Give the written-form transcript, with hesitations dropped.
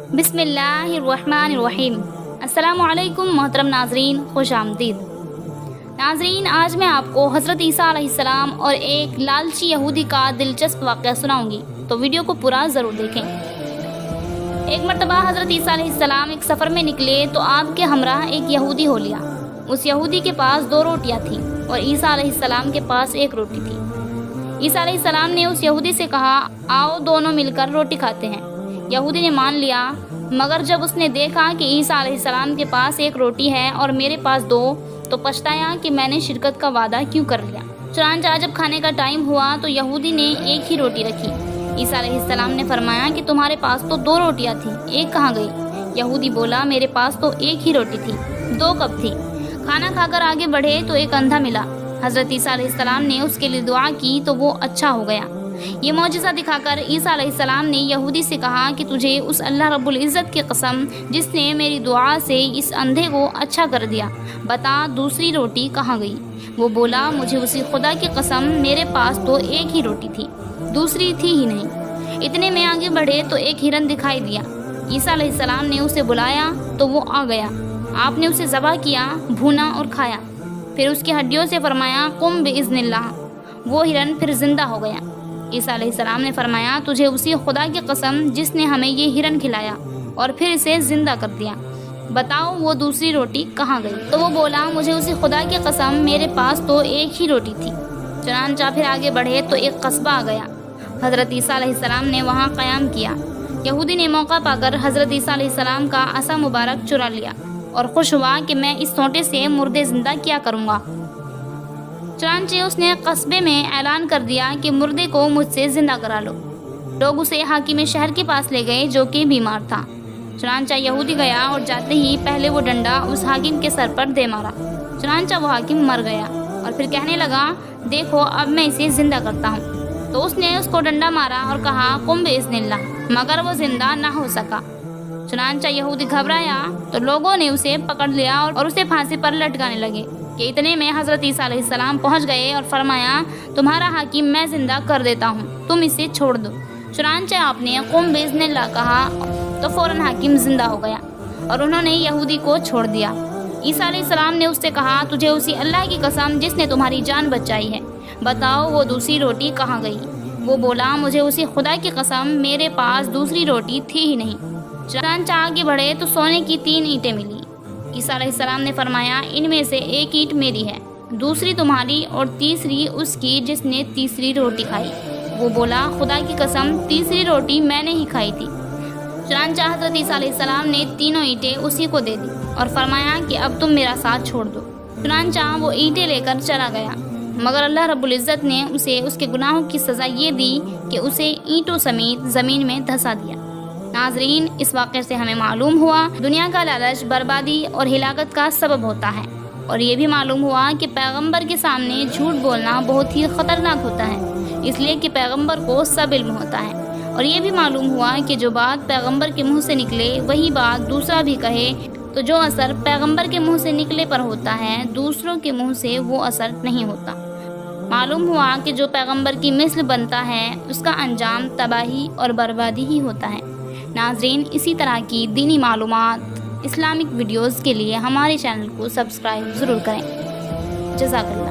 बिस्मिल्लाहिर्रहमानिर्रहीम। अस्सलामु अलैकुम मोहतरम नाजरीन, खुश आमदीद। नाजरीन, आज मैं आपको हज़रत ईसा अलैहिस्सलाम और एक लालची यहूदी का दिलचस्प वाक़या सुनाऊंगी, तो वीडियो को पूरा ज़रूर देखें। एक मरतबा हज़रत ईसा अलैहिस्सलाम एक सफ़र में निकले तो आपके हमरा एक यहूदी हो लिया। उस यहूदी के पास 2 रोटियां थीं और ईसा अलैहिस्सलाम के पास 1 रोटी थी। ईसा अलैहिस्सलाम ने उस यहूदी से कहा, आओ दोनों मिलकर रोटी खाते हैं। यहूदी ने मान लिया, मगर जब उसने देखा कि ईसा अलैहिस्सलाम के पास 1 रोटी है और मेरे पास 2, तो पछताया कि मैंने शिरकत का वादा क्यों कर लिया। चुनांचे जब खाने का टाइम हुआ तो यहूदी ने 1 ही रोटी रखी। ईसा अलैहिस्सलाम ने फरमाया कि तुम्हारे पास तो 2 रोटियां थी, 1 कहाँ गई? यहूदी बोला, मेरे पास तो 1 ही रोटी थी, 2 कब थी? खाना खाकर आगे बढ़े तो एक अंधा मिला। हज़रत ईसा अलैहिस्सलाम ने उसके लिए दुआ की तो वो अच्छा हो गया। ये मौजिज़ा दिखाकर ईसा अलैहिस्सलाम ने यहूदी से कहा कि तुझे उस अल्लाह रब्बुल इज़्ज़त की कसम जिसने मेरी दुआ से इस अंधे को अच्छा कर दिया, बता दूसरी रोटी कहाँ गई? वो बोला, मुझे उसी खुदा की कसम, मेरे पास तो 1 ही रोटी थी, दूसरी थी ही नहीं। इतने में आगे बढ़े तो एक हिरन दिखाई दिया। ईसा अलैहिस्सलाम ने उसे बुलाया तो वो आ गया। आपने उसे ज़बह किया, भूना और खाया। फिर उसकी हड्डियों से फरमाया, कुम बिइज़्निल्लाह। वो हिरन फिर जिंदा हो गया। ईसा अलैहिस्सलाम ने फरमाया, तुझे उसी खुदा की कसम जिसने हमें ये हिरन खिलाया और फिर इसे जिंदा कर दिया, बताओ वो दूसरी रोटी कहाँ गई? तो वो बोला, मुझे उसी खुदा की कसम, मेरे पास तो 1 ही रोटी थी। चुनांचे फिर आगे बढ़े तो एक कस्बा आ गया। हज़रत ईसा अलैहिस्सलाम ने वहाँ क़याम किया। यहूदी ने मौका पाकर हज़रत ईसा अलैहिस्सलाम का असा मुबारक चुरा लिया और खुश हुआ कि मैं इस सोटे से मुर्दे जिंदा किया करूँगा। चुनांचे उसने कस्बे में ऐलान कर दिया कि मुर्दे को मुझसे जिंदा करा लो। लोग उसे हाकिम शहर के पास ले गए जो कि बीमार था। चुनांचा यहूदी गया और जाते ही पहले वो डंडा उस हाकिम के सर पर दे मारा। चुनांचा वो हाकिम मर गया और फिर कहने लगा, देखो अब मैं इसे जिंदा करता हूँ। तो उसने उसको डंडा मारा और कहा, कुम बिइज़्निल्लाह, मगर वो जिंदा ना हो सका। चुनांचा यहूदी घबराया तो लोगों ने उसे पकड़ लिया और उसे फांसी पर लटकाने लगे कि इतने में हज़रत ईसा अलैहिस्सलाम पहुंच गए और फरमाया, तुम्हारा हाकिम मैं जिंदा कर देता हूं, तुम इसे छोड़ दो। चुनांचे आपने कुम बिइज़्निल्लाह कहा तो फौरन हाकिम जिंदा हो गया और उन्होंने यहूदी को छोड़ दिया। ईसा अलैहिस्सलाम ने उससे कहा, तुझे उसी अल्लाह की कसम जिसने तुम्हारी जान बचाई है, बताओ वो दूसरी रोटी कहाँ गई? वो बोला, मुझे उसी खुदा की कसम, मेरे पास दूसरी रोटी थी ही नहीं। चुनांचे आगे बढ़े तो सोने की 3 ईंटें मिली। ईसा अलैहिस्सलाम ने फरमाया, इनमें से 1 ईंट मेरी है, दूसरी तुम्हारी और तीसरी उसकी जिसने तीसरी रोटी खाई। वो बोला, खुदा की कसम, तीसरी रोटी मैंने ही खाई थी। चुनांचे हज़रत ईसा अलैहिस्सलाम ने तीनों ईंटें उसी को दे दी और फरमाया कि अब तुम मेरा साथ छोड़ दो। चुनांचे वो ईंटें लेकर चला गया, मगर अल्लाह रब्बुल इज़्ज़त ने उसे उसके गुनाहों की सज़ा ये दी कि उसे ईंटों समेत ज़मीन में धंसा दिया। नाजरीन, इस वाक़े से हमें मालूम हुआ दुनिया का लालच बर्बादी और हिलाकत का सबब होता है, और ये भी मालूम हुआ कि पैगंबर के सामने झूठ बोलना बहुत ही ख़तरनाक होता है, इसलिए कि पैगंबर को सब इल्म होता है। और ये भी मालूम हुआ कि जो बात पैगंबर के मुंह से निकले वही बात दूसरा भी कहे तो जो असर पैगंबर के मुंह से निकले पर होता है, दूसरों के मुंह से वो असर नहीं होता। मालूम हुआ कि जो पैगंबर की मिस्ल बनता है उसका अंजाम तबाही और बर्बादी ही होता है। नाज़रीन, इसी तरह की दीनी मालूमात, इस्लामिक वीडियोज़ के लिए हमारे चैनल को सब्सक्राइब ज़रूर करें। जज़ाकल्लाह।